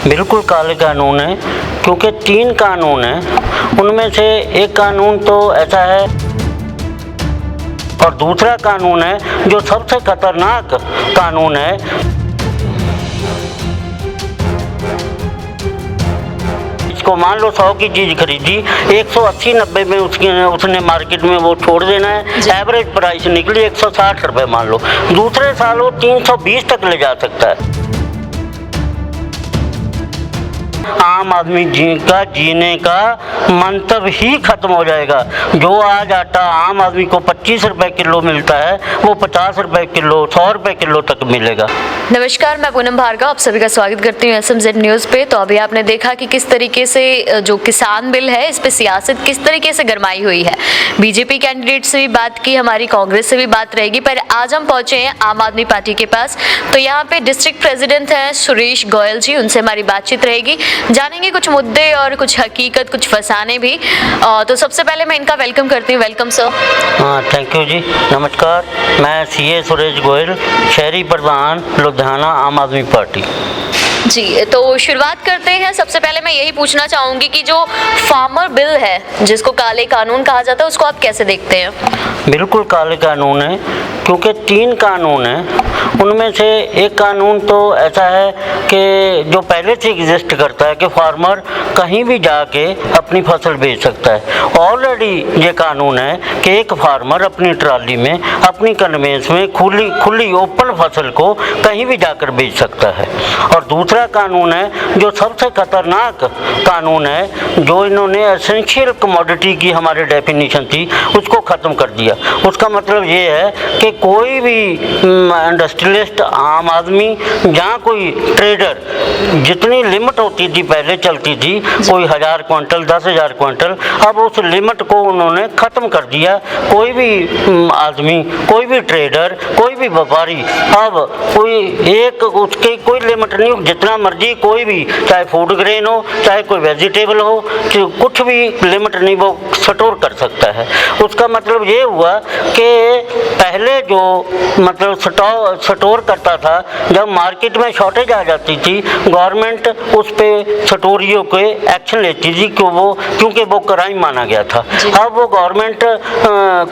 बिल्कुल काले कानून है, क्योंकि 3 कानून हैं। उनमें से एक कानून तो ऐसा है और दूसरा कानून है जो सबसे खतरनाक कानून है। इसको मान लो 100 की चीज़ खरीदी, 180-90 में उसने मार्केट में वो छोड़ देना है। एवरेज प्राइस निकली 160 रुपये मान लो, दूसरे साल वो 320 तक ले जा सकता है। आम आदमी का जीने का मंतव ही खत्म हो जाएगा। जो आज आटा आम आदमी को 25 रुपए किलो मिलता है, वो 50 रुपए किलो, 100 रुपए किलो तक मिलेगा। नमस्कार, मैं पूनम भार्गव आप सभी का स्वागत करती हूँ SMZ न्यूज़ पे। तो अभी आपने देखा कि किस तरीके से जो किसान बिल है इस पे सियासत किस तरीके से गरमाई हुई है। बीजेपी कैंडिडेट से भी बात की, हमारी कांग्रेस से भी बात रहेगी, पर आज हम पहुंचे हैं आम आदमी पार्टी के पास। तो यहाँ पे डिस्ट्रिक्ट प्रेसिडेंट हैं सुरेश गोयल जी, उनसे हमारी बातचीत रहेगी, जानेंगे कुछ मुद्दे और कुछ हकीकत, कुछ फसाने भी। तो सबसे पहले मैं इनका वेलकम करती हूँ। Welcome sir. हाँ, थैंक यू जी, नमस्कार। मैं CA सुरेश गोयल, शहरी प्रधान लुधियाना, आम आदमी पार्टी जी। तो शुरुआत करते हैं। सबसे पहले मैं यही पूछना चाहूँगी कि जो फार्मर बिल है जिसको काले कानून कहा जाता है, उसको आप कैसे देखते हैं? बिल्कुल काले कानून है, क्योंकि 3 कानून हैं। उनमें से एक कानून तो ऐसा है कि जो पहले से एग्जिस्ट करता है कि फार्मर कहीं भी जाके अपनी फसल बेच सकता है। ऑलरेडी ये कानून है कि एक फार्मर अपनी ट्राली में, अपनी कन्वेंस में खुली ओपन फसल को कहीं भी जाकर बेच सकता है। और दूसरा कानून है जो सबसे खतरनाक कानून है, जो इन्होंने एसेंशियल कमोडिटी की हमारी डेफिनेशन थी उसको ख़त्म कर दिया। उसका मतलब ये है कि कोई भी इंडस्ट्रियलिस्ट, आम आदमी, जहाँ कोई ट्रेडर, जितनी लिमिट होती थी पहले चलती थी, कोई 1000 क्विंटल, 10,000 क्विंटल, अब उस लिमिट को उन्होंने ख़त्म कर दिया। कोई भी आदमी, कोई भी ट्रेडर, कोई भी व्यापारी, अब कोई एक उसकी कोई लिमिट नहीं, जितना मर्जी कोई भी, चाहे फूड ग्रेन हो, चाहे कोई वेजिटेबल हो, कुछ भी लिमिट नहीं, वो स्टोर कर सकता है। उसका मतलब ये हुआ कि पहले जो मतलब स्टोर करता था, जब मार्केट में शॉर्टेज आ जाती थी, गवर्नमेंट उस पे स्टोरियों के एक्शन लेती थी क्योंकि वो क्राइम माना गया था। अब वो गवर्नमेंट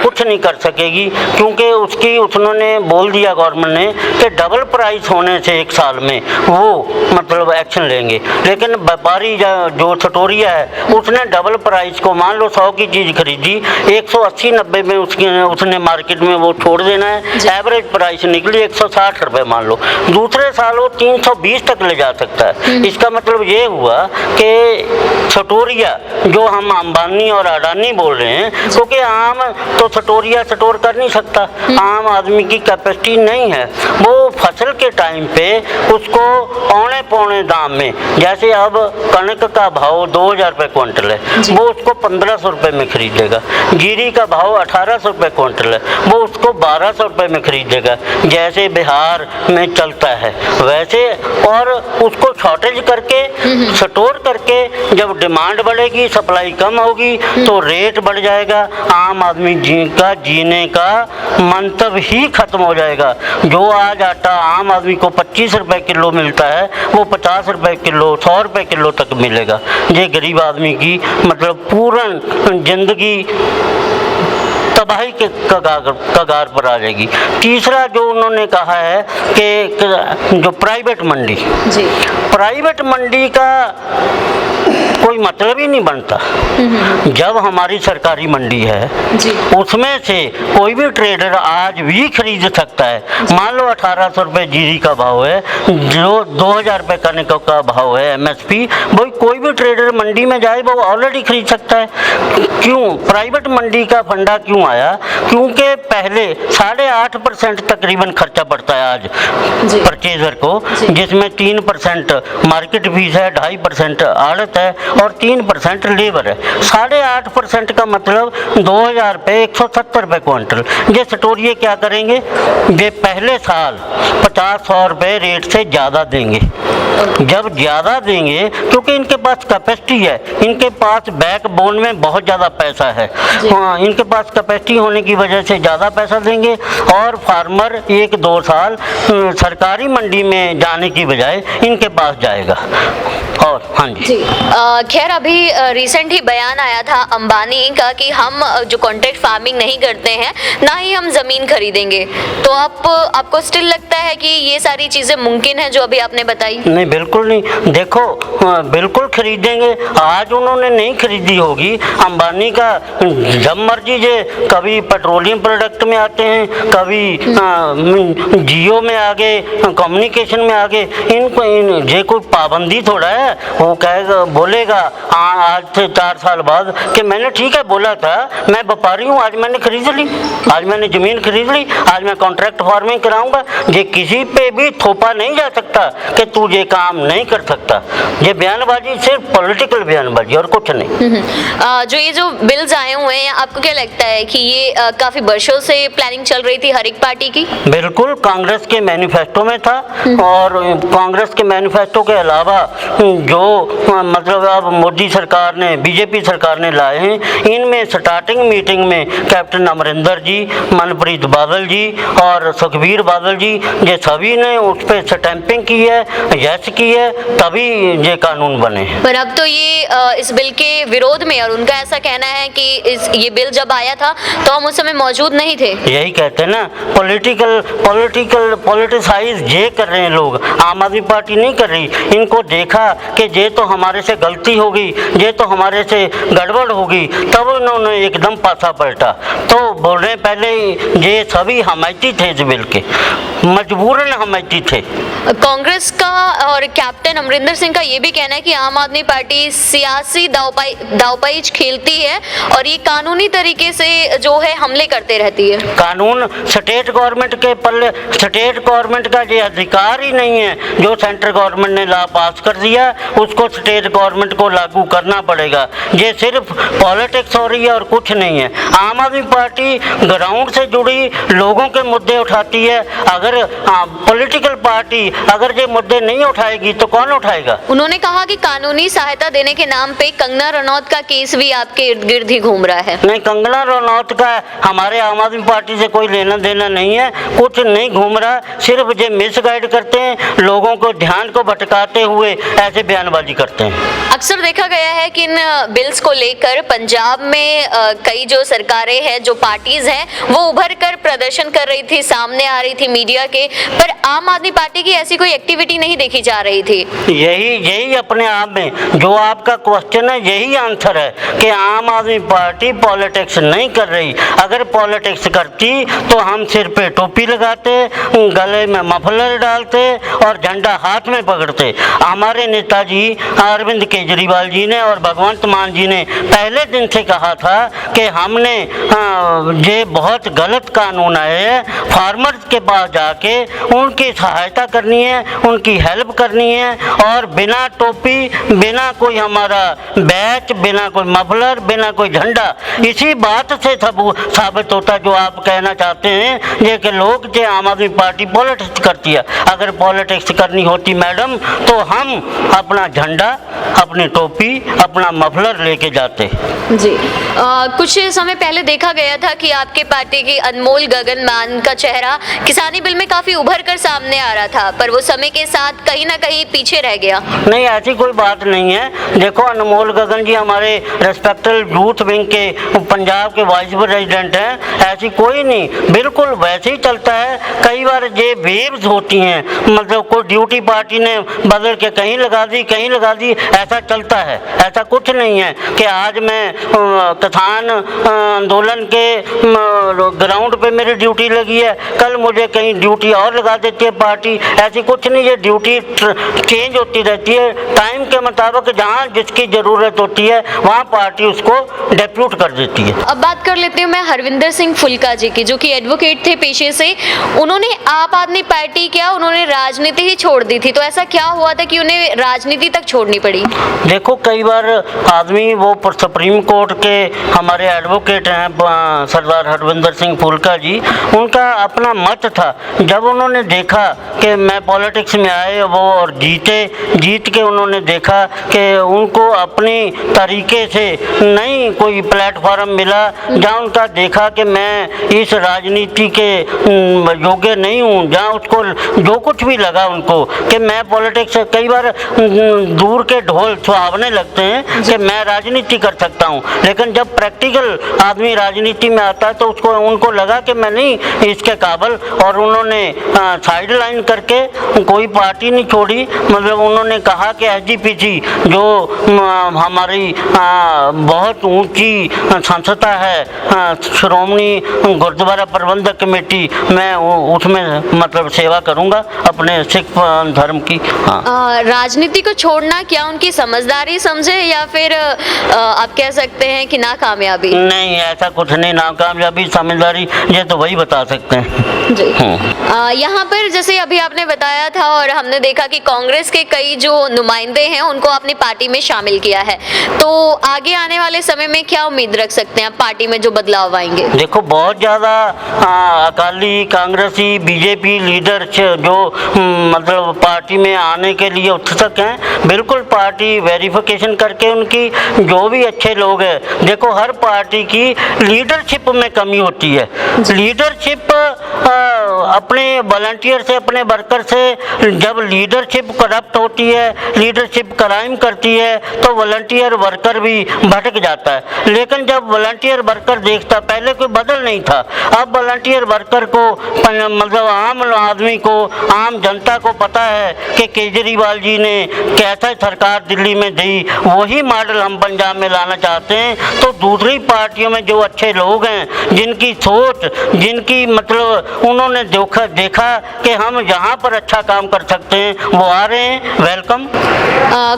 कुछ नहीं कर सकेगी, क्योंकि उन्होंने बोल दिया गवर्नमेंट ने कि डबल प्राइस होने से 1 साल में वो मतलब एक्शन लेंगे। लेकिन व्यापारी जो स्टोरिया है, उसने डबल प्राइस को, मान लो 100 की चीज़ खरीदी, 180-90 में उसने मार्केट में वो छोड़ देना है। एवरेज प्राइस निकली 160 रुपये मान लो, दूसरे साल वो 320 तक ले जा सकता है। इसका मतलब ये हुआ कि स्टोरिया, जो हम अंबानी और अडानी बोल रहे हैं, क्योंकि आम तो स्टोरिया स्टोर कर नहीं सकता, आम आदमी की कैपेसिटी नहीं है। वो फसल के टाइम पे उसको औने पौने दाम में, जैसे अब कणक का भाव 2000 रुपये क्विंटल है, वो उसको 1500 रुपये में खरीदेगा। जीरी का भाव 1800 रुपये क्विंटल है, वो उसको 1200 रुपये में खरीदेगा। जैसे बिहार में चलता है वैसे, और उसको शॉर्टेज करके, स्टोर करके, जब डिमांड बढ़ेगी, सप्लाई कम होगी, तो रेट बढ़ जाएगा। आम आदमी का जीने का मंतव ही खत्म हो जाएगा। जो आज आटा आम आदमी को 25 रुपये किलो मिलता है, वो 50 रुपये किलो, 100 रुपये किलो तक मिलेगा। ये गरीब आदमी की मतलब पूर्ण जिंदगी तबाही के कगार पर आ जाएगी। तीसरा जो उन्होंने कहा है कि जो प्राइवेट मंडी, प्राइवेट मंडी का कोई मतलब ही नहीं बनता। जब हमारी सरकारी मंडी है, उसमें से कोई भी ट्रेडर आज भी खरीद सकता है। मान लो 1800 रुपये जीरी का भाव है, जो 2000 रुपये कणक का भाव है MSP, वही कोई भी ट्रेडर मंडी में जाए वो ऑलरेडी खरीद सकता है। क्यों प्राइवेट मंडी का फंडा क्यों आया? क्योंकि पहले 8.5% तकरीबन खर्चा पड़ता है आज परचेजर को, जिसमें 3% मार्केट फीस है, 2.5% आड़त है और 3% लेबर है। 8.5% का मतलब 2000 रुपये, 170 रुपये क्विंटल। ये स्टोरिये क्या करेंगे? ये पहले साल 50-100 रुपये रेट से ज़्यादा देंगे। जब ज़्यादा देंगे, क्योंकि इनके पास कैपेसिटी है, इनके पास बैकबोन में बहुत ज़्यादा पैसा है, हाँ, इनके पास कैपेसिटी होने की वजह से ज़्यादा पैसा देंगे और फार्मर 1-2 साल सरकारी मंडी में जाने की बजाय इनके पास जाएगा। हाँ जी। जी खैर अभी रिसेंट ही बयान आया था अंबानी का कि हम जो कॉन्ट्रैक्ट फार्मिंग नहीं करते हैं, ना ही हम ज़मीन खरीदेंगे। तो आपको स्टिल लगता है कि ये सारी चीज़ें मुमकिन है जो अभी आपने बताई? नहीं, बिल्कुल नहीं। देखो, बिल्कुल खरीदेंगे। आज उन्होंने नहीं खरीदी होगी। अंबानी का जब मर्जी जे कभी पेट्रोलियम प्रोडक्ट में आते हैं, कभी जियो में आगे, कम्युनिकेशन में आगे। इनको जे कोई पाबंदी थोड़ा है। वो कहेगा, बोलेगा आज से 4 साल बाद कि मैंने ठीक है बोला था, मैं व्यापारी हूँ, आज मैंने खरीद ली, आज मैंने ज़मीन खरीद ली, आज मैं कॉन्ट्रैक्ट फार्मिंग कराऊंगा। ये किसी पे भी थोपा नहीं जा सकता कि तू ये काम नहीं कर सकता। ये बयानबाजी सिर्फ पॉलिटिकल बयानबाजी और कुछ नहीं। जो बिल्स आए हुए हैं, आपको क्या लगता है कि ये काफी वर्षों से प्लानिंग चल रही थी हर एक पार्टी की? बिल्कुल, कांग्रेस के मैनिफेस्टो में था। और कांग्रेस के मैनिफेस्टो के अलावा जो मतलब अब मोदी सरकार ने, बीजेपी सरकार ने लाए हैं, इनमें स्टार्टिंग मीटिंग में कैप्टन अमरिंदर जी, मनप्रीत बादल जी और सुखबीर बादल जी, ये सभी ने उस पर स्टैंपिंग की है, यस की है, तभी ये कानून बने। पर अब तो ये इस बिल के विरोध में, और उनका ऐसा कहना है कि ये बिल जब आया था तो हम उस समय मौजूद नहीं थे। यही कहते हैं ना, पॉलिटिसाइज ये कर रहे हैं लोग। आम आदमी पार्टी नहीं कर रही। इनको देखा कि ये तो हमारे से गलती होगी, ये तो हमारे से गड़बड़ होगी, तब उन्होंने एकदम पासा पलटा। तो बोल रहे पहले ये सभी हमायती थे इस बिल के, मजबूरन हमायती थे। कांग्रेस का और कैप्टन अमरिंदर सिंह का ये भी कहना है कि आम आदमी पार्टी सियासी दावपेच खेलती है और ये कानूनी तरीके से जो है हमले करते रहती है। कानून स्टेट गवर्नमेंट के पल्ले, स्टेट गवर्नमेंट का ये अधिकार ही नहीं है। जो सेंट्रल गवर्नमेंट ने लॉ पास कर दिया उसको स्टेट गवर्नमेंट को लागू करना पड़ेगा। ये सिर्फ पॉलिटिक्स हो रही है और कुछ नहीं है। आम आदमी पार्टी ग्राउंड से जुड़ी लोगों के मुद्दे उठाती है। अगर पॉलिटिकल पार्टी अगर ये मुद्दे नहीं उठाएगी तो कौन उठाएगा? उन्होंने कहा कि कानूनी सहायता देने के नाम पे कंगना रनौत का केस भी आपके इर्द गिर्द ही घूम रहा है। नहीं, कंगना रनौत का हमारे आम आदमी पार्टी से कोई लेना देना नहीं है, कुछ नहीं घूम रहा। सिर्फ ये मिसगाइड करते हैं, लोगों को ध्यान को भटकाते हुए ऐसे बयानबाजी करते हैं। अक्सर देखा गया है कि इन बिल्स को लेकर पंजाब में कई जो सरकारें हैं, जो पार्टीज हैं, वो उभर कर प्रदर्शन कर रही थी, सामने आ रही थी मीडिया के, पर आम आदमी पार्टी की ऐसी कोई एक्टिविटी नहीं देखी जा रही थी। यही अपने आप में जो आपका क्वेश्चन है, यही आंसर है कि आम आदमी पार्टी पॉलिटिक्स नहीं कर रही। अगर पॉलिटिक्स करती तो हम सिर पे टोपी लगाते, गले में मफलर डालते और झंडा हाथ में पकड़ते। हमारे नेताजी अरविंद केजरीवाल जी ने और भगवंत मान जी ने पहले दिन से कहा था कि हमने ये बहुत गलत कानून आए हैं, फार्मर्स के पास जाके उनकी सहायता करनी है, उनकी हेल्प करनी है, और बिना टोपी, बिना कोई हमारा बैच, बिना कोई मफलर, बिना कोई झंडा। इसी बात से साबित होता जो आप कहना चाहते हैं ये कि लोग जो आम आदमी पार्टी पॉलिटिक्स करती है। अगर पॉलिटिक्स करनी होती मैडम तो हम अपना झंडा, अपनी टोपी, अपना मफलर लेके जाते। जी कुछ समय पहले देखा गया था कि आपके पार्टी की अनमोल गगन मान का चेहरा किसानी बिल में काफी उभर कर सामने आ रहा था, पर वो समय के साथ कहीं ना कहीं पीछे रह गया। नहीं, ऐसी कोई बात नहीं है। देखो, अनमोल गगन जी हमारे रेस्पेक्टेड यूथ विंग के पंजाब के वाइस प्रेसिडेंट हैं। ऐसी कोई नहीं, बिल्कुल वैसे ही चलता है। कई बार ये वेव्स होती हैं, मतलब कोई ड्यूटी पार्टी ने बदल के कहीं लगा दी, कहीं लगा दी, ऐसा चलता है। ऐसा कुछ नहीं है कि आज मैं किसान आंदोलन के ग्राउंड पे मेरी ड्यूटी लगी है, कल मुझे कहीं ड्यूटी और लगा देती है पार्टी। ऐसी कुछ नहीं, ये ड्यूटी चेंज होती रहती है टाइम के मुताबिक। जहाँ जिसकी ज़रूरत होती है वहाँ पार्टी उसको डेप्यूट कर देती है। अब बात कर लेती हूँ मैं हरविंदर सिंह फुल्का जी की, जो कि एडवोकेट थे पेशे से। उन्होंने आप आदमी पार्टी क्या, उन्होंने राजनीति ही छोड़ दी थी, तो ऐसा क्या हुआ था कि उन्हें राजनीति तक छोड़नी पड़ी? देखो, कई बार आदमी वो सुप्रीम कोर्ट के हमारे एडवोकेट हैं सरदार हरविंदर सिंह फुल्का जी, उनका अपना मत था। जब उन्होंने देखा कि मैं पॉलिटिक्स में आए वो और जीत के उन्होंने देखा कि उनको अपनी तरीके से नहीं कोई प्लेटफॉर्म मिला, जहाँ उनका देखा कि मैं इस राजनीति के योग्य नहीं हूँ, जहाँ उसको जो कुछ भी लगा उनको कि मैं पॉलिटिक्स, कई बार दूर के ढोल सुहावने लगते हैं कि मैं राजनीति कर सकता हूँ, लेकिन जब प्रैक्टिकल आदमी राजनीति में आता है तो उनको लगा कि मैं नहीं इसके काबिल, और उन्होंने साइड लाइन करके कोई पार्टी नहीं छोड़ी। मतलब उन्होंने कहा कि एसजीपीसी जो हमारी बहुत ऊंची संस्था है, श्रोमणी गुरुद्वारा प्रबंधक कमेटी, मैं उसमें मतलब सेवा करूंगा अपने सिख धर्म की। हाँ, राजनीति को छोड़ना क्या उनकी समझदारी समझे या फिर आप कह सकते हैं कि नाकामयाबी? नहीं, ऐसा कुछ नहीं, नाकामयाबी समझदारी ये तो वही बता सकते हैं जी। यहाँ पर जैसे अभी आपने बताया था और हमने देखा कि कांग्रेस के कई जो नुमाइंदे हैं उनको अपनी पार्टी में शामिल किया है, तो आगे आने वाले समय में क्या उम्मीद रख सकते हैं आप पार्टी में जो बदलाव आएंगे? देखो, बहुत ज़्यादा अकाली, कांग्रेसी, बीजेपी लीडर जो मतलब पार्टी में आने के लिए उत्सुक हैं। बिल्कुल पार्टी वेरिफिकेशन करके उनकी जो भी अच्छे लोग हैं, देखो हर पार्टी की लीडरशिप में कमी होती है। लीडरशिप अपने वॉलंटियर से, अपने वर्कर से जब लीडरशिप करप्ट होती है, लीडरशिप क्राइम करती है, तो वॉलंटियर वर्कर भी भटक जाता है। लेकिन जब वॉलंटियर वर्कर देखता, पहले कोई बदल नहीं था, अब वॉलंटियर वर्कर को मतलब आम आदमी को, आम जनता को पता है कि केजरीवाल जी ने कैसा सरकार दिल्ली में दी, वही मॉडल हम पंजाब में लाना चाहते हैं। तो दूसरी पार्टियों में जो अच्छे लोग हैं, जिनकी सोच, जिनकी मतलब उन्होंने देखा कि हम यहाँ पर अच्छा काम कर सकते हैं, वो आ रहे हैं, वेलकम।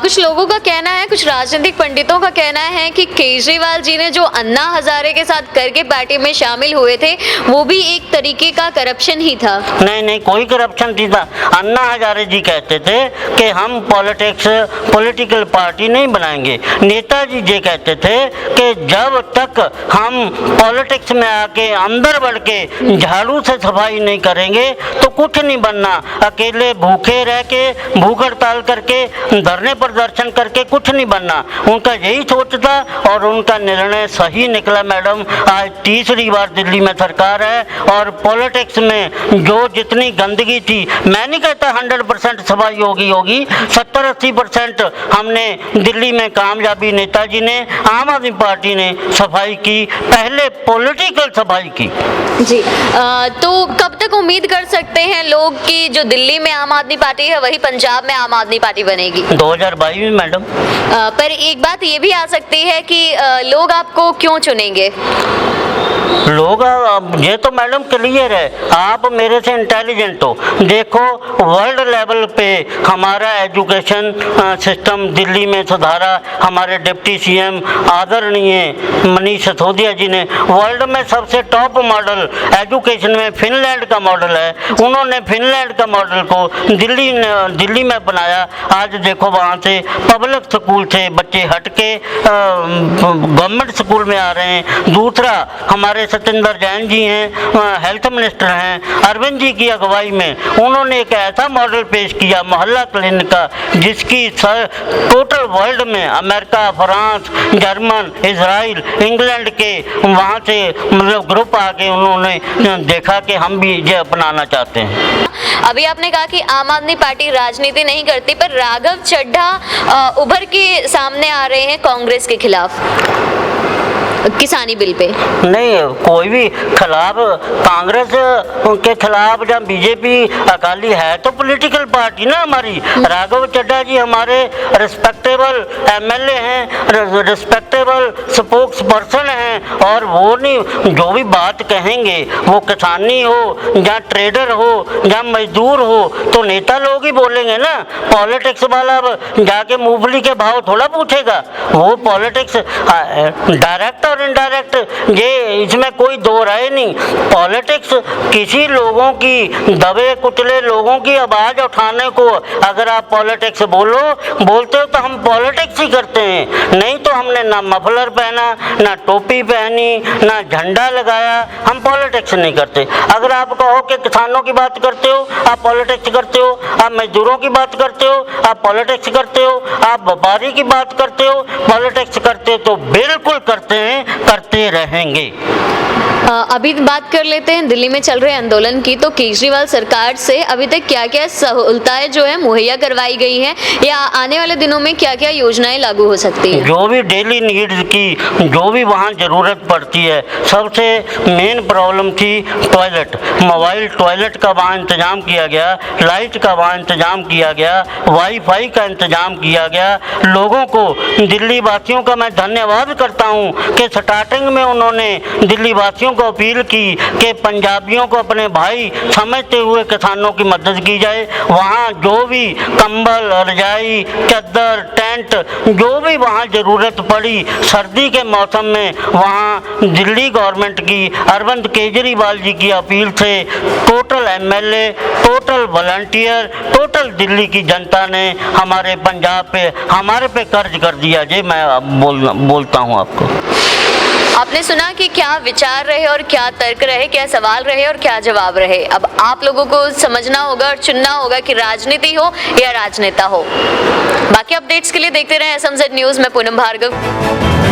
कुछ लोगों का कहना है, कुछ राजनीतिक पंडितों का कहना है कि केजरीवाल जी ने जो अन्ना हजारे के साथ करके पार्टी में शामिल हुए थे वो भी एक तरीके का करप्शन ही था। नहीं, कोई करप्शन नहीं था। अन्ना हजारे जी कहते थे कि हम पॉलिटिकल पार्टी नहीं बनाएंगे। नेताजी जी कहते थे कि जब तक हम पॉलिटिक्स में आके अंदर बढ़ के झाड़ू से सफाई नहीं करेंगे तो कुछ नहीं बनना। अकेले भूखे रह के, भूख हड़ताल करके, धरने प्रदर्शन करके कुछ नहीं बनना। उनका यही सोच था और उनका निर्णय सही निकला मैडम। आज तीसरी बार दिल्ली में सरकार है और पॉलिटिक्स में जो जितनी गंदगी थी, मैं नहीं कहता 100% सफाई होगी, 70-80% हमने दिल्ली में कामयाबी नेताजी ने, आम आदमी पार्टी ने सफाई की, पहले पॉलिटिकल सफाई की। जी, तो कब तक उम्मीद कर सकते हैं लोग कि जो दिल्ली में आम आदमी पार्टी है वही पंजाब में आम आदमी पार्टी बनेगी? 2022 में मैडम। पर एक बात ये भी आ सकती है कि लोग आपको क्यों चुनेंगे? लोग, ये तो मैडम क्लियर है, आप मेरे से इंटेलिजेंट हो। देखो वर्ल्ड लेवल पे हमारा एजुकेशन सिस्टम दिल्ली में सुधारा, हमारे डिप्टी सीएम आदरणीय मनीष सिसोदिया जी ने वर्ल्ड में सबसे टॉप मॉडल एजुकेशन में फिनलैंड का मॉडल है, उन्होंने फिनलैंड का मॉडल को दिल्ली में बनाया। आज देखो वहाँ से पब्लिक स्कूल से बच्चे हट के गवर्नमेंट स्कूल में आ रहे हैं। दूसरा, हमारे सत्येंद्र जैन जी हैं, हेल्थ मिनिस्टर हैं, अरविंद जी की अगुवाई में उन्होंने एक ऐसा मॉडल पेश किया मोहल्ला क्लिनिक का, जिसकी टोटल वर्ल्ड में America, France, German, Israel, England के वहाँ से मतलब ग्रुप आके उन्होंने देखा कि हम भी ये अपनाना चाहते हैं। अभी आपने कहा कि आम आदमी पार्टी राजनीति नहीं करती, पर राघव चड्ढा उभर के सामने आ रहे हैं कांग्रेस के खिलाफ किसानी बिल पे। नहीं, कोई भी खिलाफ, कांग्रेस के खिलाफ या बीजेपी, अकाली है तो पॉलिटिकल पार्टी ना हमारी। राघव चड्ढा जी हमारे रिस्पेक्टेबल एमएलए हैं, रिस्पेक्टेबल स्पोक्स पर्सन हैं, और वो नहीं, जो भी बात कहेंगे वो किसानी हो या ट्रेडर हो या मजदूर हो तो नेता लोग ही बोलेंगे ना। पॉलिटिक्स वाला जाके मूंगफली के भाव थोड़ा पूछेगा, वो पॉलिटिक्स डायरेक्ट और इनडायरेक्ट, ये इसमें कोई दो राय नहीं। पॉलिटिक्स किसी लोगों की, दबे कुचले लोगों की आवाज उठाने को अगर आप पॉलिटिक्स बोलते हो तो हम पॉलिटिक्स ही करते हैं। नहीं तो हमने ना मफलर पहना, ना टोपी पहनी, ना झंडा लगाया, हम पॉलिटिक्स नहीं करते। अगर आप कहो कि किसानों की बात करते हो आप पॉलिटिक्स करते हो, आप मजदूरों की बात करते हो आप पॉलिटिक्स करते हो, आप व्यापारी की बात करते हो पॉलिटिक्स करते हो, तो बिल्कुल करते हैं, करते रहेंगे। अभी बात कर लेते हैं दिल्ली में चल रहे आंदोलन की। तो केजरीवाल सरकार से अभी तक क्या क्या सहूलताएं जो है मुहैया करवाई गई हैं या आने वाले दिनों में क्या क्या योजनाएं लागू हो सकती हैं? जो भी डेली नीड्स की जो भी वहाँ ज़रूरत पड़ती है, सबसे मेन प्रॉब्लम थी टॉयलेट, मोबाइल टॉयलेट का वहाँ इंतज़ाम किया गया, लाइट का वहाँ इंतज़ाम किया गया, वाईफाई का इंतज़ाम किया गया। लोगों को, दिल्ली वासियों का मैं धन्यवाद करता हूँ कि स्टार्टिंग में उन्होंने दिल्ली वासियों को अपील की कि पंजाबियों को अपने भाई समझते हुए किसानों की मदद की जाए। वहाँ जो भी कंबल, रजाई, चादर, टेंट, जो भी वहाँ ज़रूरत पड़ी सर्दी के मौसम में, वहाँ दिल्ली गवर्नमेंट की, अरविंद केजरीवाल जी की अपील से total MLA, total volunteer, total Delhi की जनता ने हमारे पंजाब पे, हमारे पे कर्ज कर दिया। जी मैं अब बोलता हूँ आपको। आपने सुना कि क्या विचार रहे और क्या तर्क रहे, क्या सवाल रहे और क्या जवाब रहे। अब आप लोगों को समझना होगा और चुनना होगा कि राजनीति हो या राजनेता हो। बाकी अपडेट्स के लिए देखते रहें SMZ न्यूज़ में पूनम भार्गव।